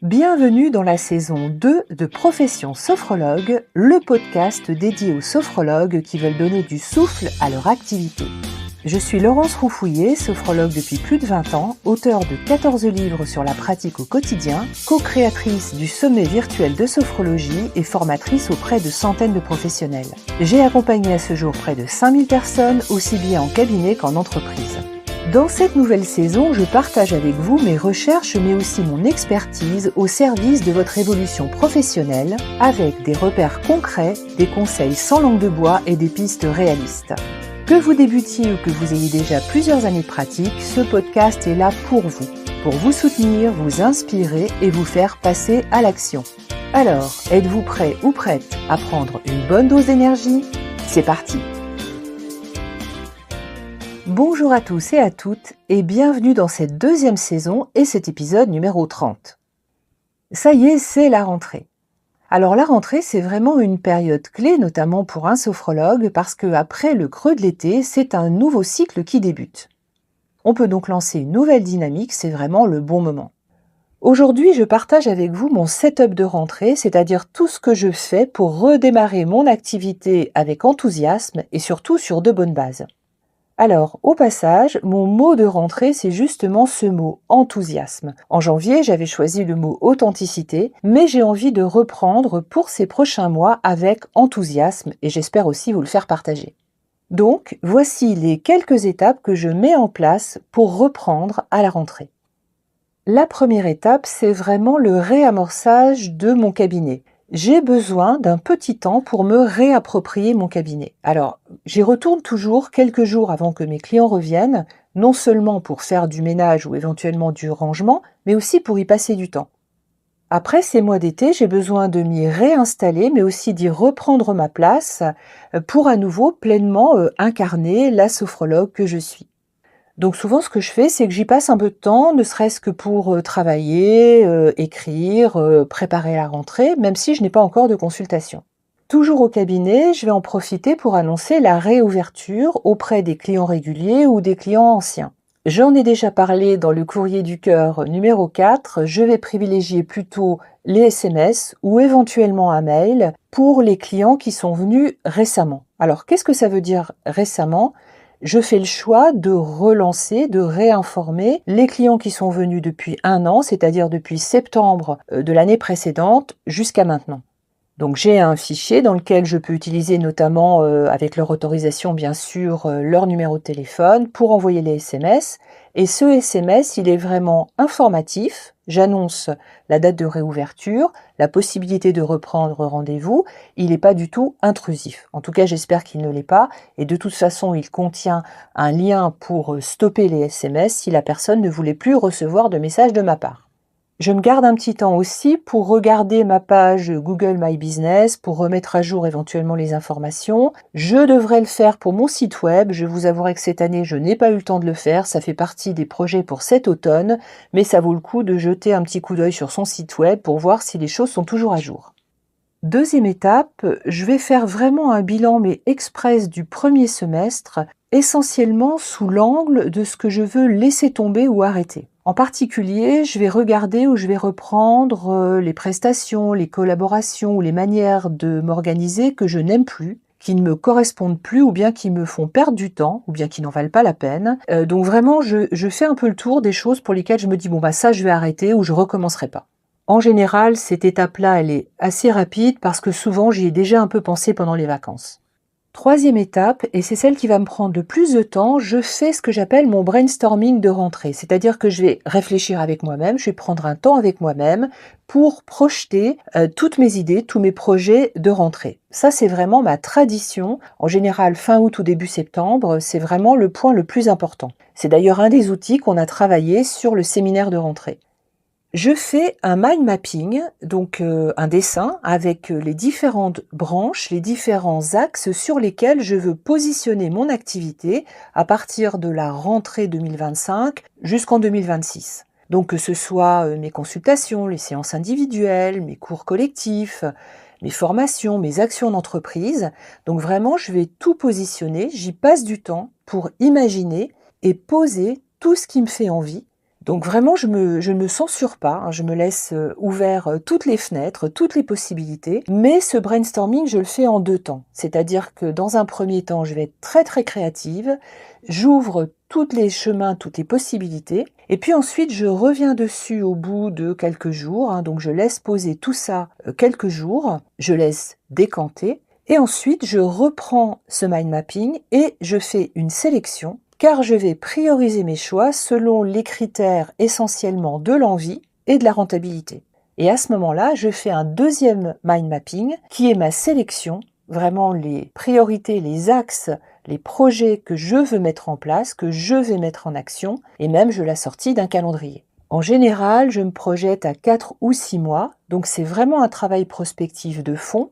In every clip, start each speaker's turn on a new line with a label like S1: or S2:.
S1: Bienvenue dans la saison 2 de Profession Sophrologue, le podcast dédié aux sophrologues qui veulent donner du souffle à leur activité. Je suis Laurence Roufouillet, sophrologue depuis plus de 20 ans, auteure de 14 livres sur la pratique au quotidien, co-créatrice du sommet virtuel de sophrologie et formatrice auprès de centaines de professionnels. J'ai accompagné à ce jour près de 5000 personnes, aussi bien en cabinet qu'en entreprise. Dans cette nouvelle saison, je partage avec vous mes recherches mais aussi mon expertise au service de votre évolution professionnelle avec des repères concrets, des conseils sans langue de bois et des pistes réalistes. Que vous débutiez ou que vous ayez déjà plusieurs années de pratique, ce podcast est là pour vous soutenir, vous inspirer et vous faire passer à l'action. Alors, êtes-vous prêt ou prête à prendre une bonne dose d'énergie ? C'est parti! Bonjour à tous et à toutes et bienvenue dans cette deuxième saison et cet épisode numéro 30. Ça y est, c'est la rentrée. Alors la rentrée, c'est vraiment une période clé, notamment pour un sophrologue, parce qu'après le creux de l'été, c'est un nouveau cycle qui débute. On peut donc lancer une nouvelle dynamique, c'est vraiment le bon moment. Aujourd'hui, je partage avec vous mon setup de rentrée, c'est-à-dire tout ce que je fais pour redémarrer mon activité avec enthousiasme et surtout sur de bonnes bases. Alors, au passage, mon mot de rentrée, c'est justement ce mot enthousiasme. En janvier, j'avais choisi le mot authenticité, mais j'ai envie de reprendre pour ces prochains mois avec enthousiasme et j'espère aussi vous le faire partager. Donc, voici les quelques étapes que je mets en place pour reprendre à la rentrée. La première étape, c'est vraiment le réamorçage de mon cabinet. J'ai besoin d'un petit temps pour me réapproprier mon cabinet. Alors, j'y retourne toujours quelques jours avant que mes clients reviennent, non seulement pour faire du ménage ou éventuellement du rangement, mais aussi pour y passer du temps. Après ces mois d'été, j'ai besoin de m'y réinstaller, mais aussi d'y reprendre ma place pour à nouveau pleinement incarner la sophrologue que je suis. Donc souvent, ce que je fais, c'est que j'y passe un peu de temps, ne serait-ce que pour travailler, écrire, préparer la rentrée, même si je n'ai pas encore de consultation. Toujours au cabinet, je vais en profiter pour annoncer la réouverture auprès des clients réguliers ou des clients anciens. J'en ai déjà parlé dans le courrier du cœur numéro 4, je vais privilégier plutôt les SMS ou éventuellement un mail pour les clients qui sont venus récemment. Alors, qu'est-ce que ça veut dire récemment ? Je fais le choix de relancer, de réinformer les clients qui sont venus depuis 1 an, c'est-à-dire depuis septembre de l'année précédente jusqu'à maintenant. Donc j'ai un fichier dans lequel je peux utiliser notamment, avec leur autorisation bien sûr, leur numéro de téléphone pour envoyer les SMS. Et ce SMS, il est vraiment informatif. J'annonce la date de réouverture, la possibilité de reprendre rendez-vous. Il n'est pas du tout intrusif. En tout cas, j'espère qu'il ne l'est pas. Et de toute façon, il contient un lien pour stopper les SMS si la personne ne voulait plus recevoir de messages de ma part. Je me garde un petit temps aussi pour regarder ma page Google My Business, pour remettre à jour éventuellement les informations. Je devrais le faire pour mon site web. Je vous avouerai que cette année, je n'ai pas eu le temps de le faire. Ça fait partie des projets pour cet automne, mais ça vaut le coup de jeter un petit coup d'œil sur son site web pour voir si les choses sont toujours à jour. Deuxième étape, je vais faire vraiment un bilan mais express du premier semestre, essentiellement sous l'angle de ce que je veux laisser tomber ou arrêter. En particulier, je vais regarder ou je vais reprendre les prestations, les collaborations ou les manières de m'organiser que je n'aime plus, qui ne me correspondent plus ou bien qui me font perdre du temps ou bien qui n'en valent pas la peine. Donc vraiment, je fais un peu le tour des choses pour lesquelles je me dis ça je vais arrêter ou je recommencerai pas. En général, cette étape-là, elle est assez rapide parce que souvent j'y ai déjà un peu pensé pendant les vacances. Troisième étape, et c'est celle qui va me prendre le plus de temps, je fais ce que j'appelle mon brainstorming de rentrée. C'est-à-dire que je vais réfléchir avec moi-même, je vais prendre un temps avec moi-même pour projeter toutes mes idées, tous mes projets de rentrée. Ça, c'est vraiment ma tradition. En général, fin août ou début septembre, c'est vraiment le point le plus important. C'est d'ailleurs un des outils qu'on a travaillé sur le séminaire de rentrée. Je fais un mind mapping, donc un dessin avec les différentes branches, les différents axes sur lesquels je veux positionner mon activité à partir de la rentrée 2025 jusqu'en 2026. Donc que ce soit mes consultations, les séances individuelles, mes cours collectifs, mes formations, mes actions d'entreprise. Donc vraiment, je vais tout positionner, j'y passe du temps pour imaginer et poser tout ce qui me fait envie Donc vraiment, je ne me censure pas, hein, je me laisse ouvert toutes les fenêtres, toutes les possibilités, mais ce brainstorming, je le fais en 2 temps. C'est-à-dire que dans un premier temps, je vais être très très créative, j'ouvre tous les chemins, toutes les possibilités, et puis ensuite je reviens dessus au bout de quelques jours, hein, donc je laisse poser tout ça quelques jours, je laisse décanter, et ensuite je reprends ce mind mapping et je fais une sélection car je vais prioriser mes choix selon les critères essentiellement de l'envie et de la rentabilité. Et à ce moment-là, je fais un deuxième mind mapping qui est ma sélection, vraiment les priorités, les axes, les projets que je veux mettre en place, que je vais mettre en action, et même je l'assortis d'un calendrier. En général, je me projette à 4 ou 6 mois, donc c'est vraiment un travail prospectif de fond.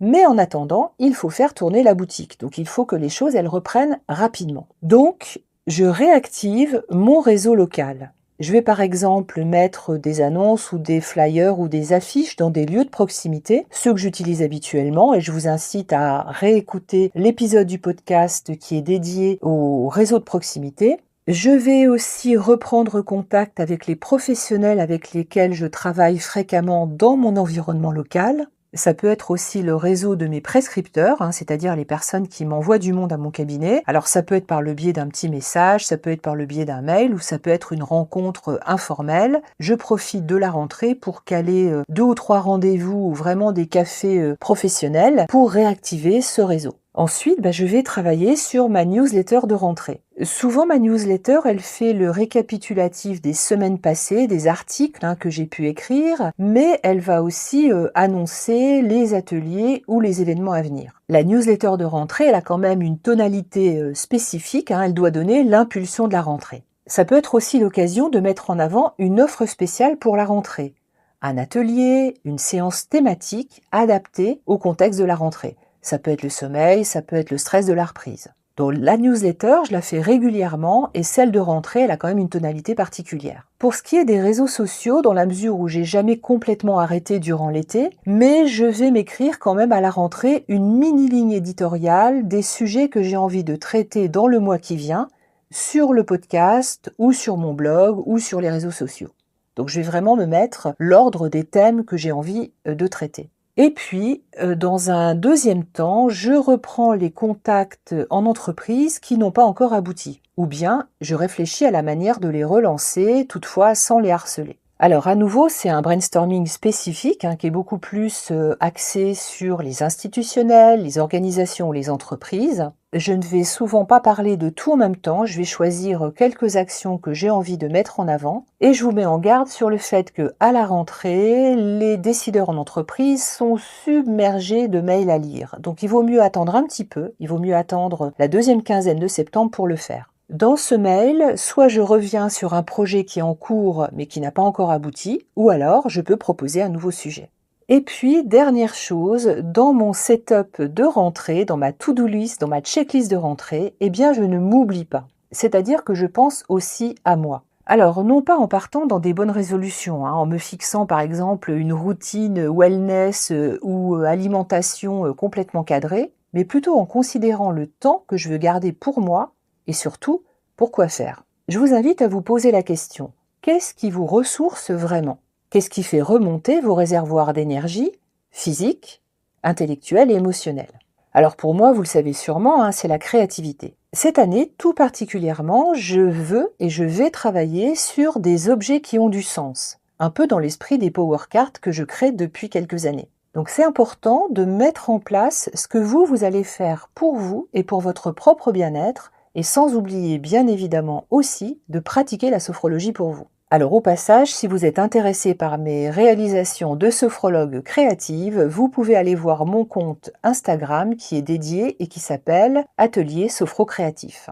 S1: Mais en attendant, il faut faire tourner la boutique. Donc il faut que les choses, elles reprennent rapidement. Donc, je réactive mon réseau local. Je vais par exemple mettre des annonces ou des flyers ou des affiches dans des lieux de proximité, ceux que j'utilise habituellement, et je vous incite à réécouter l'épisode du podcast qui est dédié au réseau de proximité. Je vais aussi reprendre contact avec les professionnels avec lesquels je travaille fréquemment dans mon environnement local. Ça peut être aussi le réseau de mes prescripteurs, hein, c'est-à-dire les personnes qui m'envoient du monde à mon cabinet. Alors ça peut être par le biais d'un petit message, ça peut être par le biais d'un mail ou ça peut être une rencontre informelle. Je profite de la rentrée pour caler 2 ou 3 rendez-vous ou vraiment des cafés professionnels pour réactiver ce réseau. Ensuite, je vais travailler sur ma newsletter de rentrée. Souvent, ma newsletter, elle fait le récapitulatif des semaines passées, des articles que j'ai pu écrire, mais elle va aussi annoncer les ateliers ou les événements à venir. La newsletter de rentrée, elle a quand même une tonalité spécifique, elle doit donner l'impulsion de la rentrée. Ça peut être aussi l'occasion de mettre en avant une offre spéciale pour la rentrée. Un atelier, une séance thématique adaptée au contexte de la rentrée. Ça peut être le sommeil, ça peut être le stress de la reprise. Donc la newsletter, je la fais régulièrement et celle de rentrée, elle a quand même une tonalité particulière. Pour ce qui est des réseaux sociaux, dans la mesure où j'ai jamais complètement arrêté durant l'été, mais je vais m'écrire quand même à la rentrée une mini-ligne éditoriale des sujets que j'ai envie de traiter dans le mois qui vient, sur le podcast ou sur mon blog ou sur les réseaux sociaux. Donc je vais vraiment me mettre l'ordre des thèmes que j'ai envie de traiter. Et puis, dans un deuxième temps, je reprends les contacts en entreprise qui n'ont pas encore abouti. Ou bien, je réfléchis à la manière de les relancer, toutefois sans les harceler. Alors, à nouveau, c'est un brainstorming spécifique qui est beaucoup plus axé sur les institutionnels, les organisations ou les entreprises. Je ne vais souvent pas parler de tout en même temps, je vais choisir quelques actions que j'ai envie de mettre en avant et je vous mets en garde sur le fait que à la rentrée, les décideurs en entreprise sont submergés de mails à lire. Donc il vaut mieux attendre un petit peu, il vaut mieux attendre la deuxième quinzaine de septembre pour le faire. Dans ce mail, soit je reviens sur un projet qui est en cours mais qui n'a pas encore abouti, ou alors je peux proposer un nouveau sujet. Et puis, dernière chose, dans mon setup de rentrée, dans ma to-do list, dans ma checklist de rentrée, je ne m'oublie pas. C'est-à-dire que je pense aussi à moi. Alors, non pas en partant dans des bonnes résolutions, en me fixant par exemple une routine wellness ou alimentation complètement cadrée, mais plutôt en considérant le temps que je veux garder pour moi et surtout, pour quoi faire. Je vous invite à vous poser la question, qu'est-ce qui vous ressource vraiment ? Qu'est-ce qui fait remonter vos réservoirs d'énergie physique, intellectuelle et émotionnelle ? Alors pour moi, vous le savez sûrement, c'est la créativité. Cette année, tout particulièrement, je veux et je vais travailler sur des objets qui ont du sens, un peu dans l'esprit des Power Cards que je crée depuis quelques années. Donc c'est important de mettre en place ce que vous allez faire pour vous et pour votre propre bien-être, et sans oublier bien évidemment aussi de pratiquer la sophrologie pour vous. Alors au passage, si vous êtes intéressé par mes réalisations de sophrologue créative, vous pouvez aller voir mon compte Instagram qui est dédié et qui s'appelle Atelier Sophro Créatif.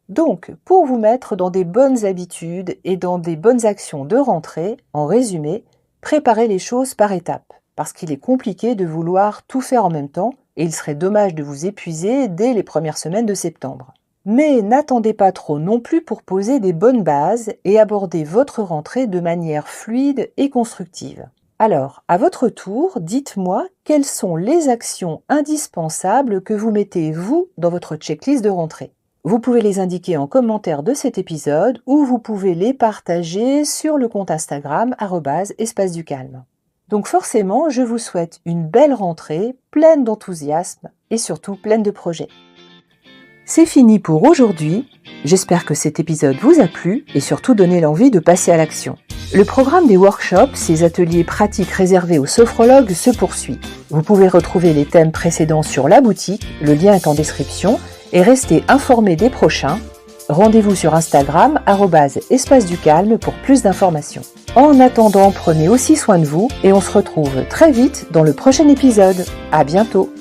S1: Donc, pour vous mettre dans des bonnes habitudes et dans des bonnes actions de rentrée, en résumé, préparez les choses par étapes, parce qu'il est compliqué de vouloir tout faire en même temps et il serait dommage de vous épuiser dès les premières semaines de septembre. Mais n'attendez pas trop non plus pour poser des bonnes bases et aborder votre rentrée de manière fluide et constructive. Alors, à votre tour, dites-moi quelles sont les actions indispensables que vous mettez, vous, dans votre checklist de rentrée. Vous pouvez les indiquer en commentaire de cet épisode ou vous pouvez les partager sur le compte Instagram @espace du calme. Donc forcément, je vous souhaite une belle rentrée, pleine d'enthousiasme et surtout pleine de projets. C'est fini pour aujourd'hui. J'espère que cet épisode vous a plu et surtout donné l'envie de passer à l'action. Le programme des workshops, ces ateliers pratiques réservés aux sophrologues, se poursuit. Vous pouvez retrouver les thèmes précédents sur la boutique, le lien est en description, et rester informé des prochains. Rendez-vous sur Instagram @espace du calme pour plus d'informations. En attendant, prenez aussi soin de vous et on se retrouve très vite dans le prochain épisode. À bientôt.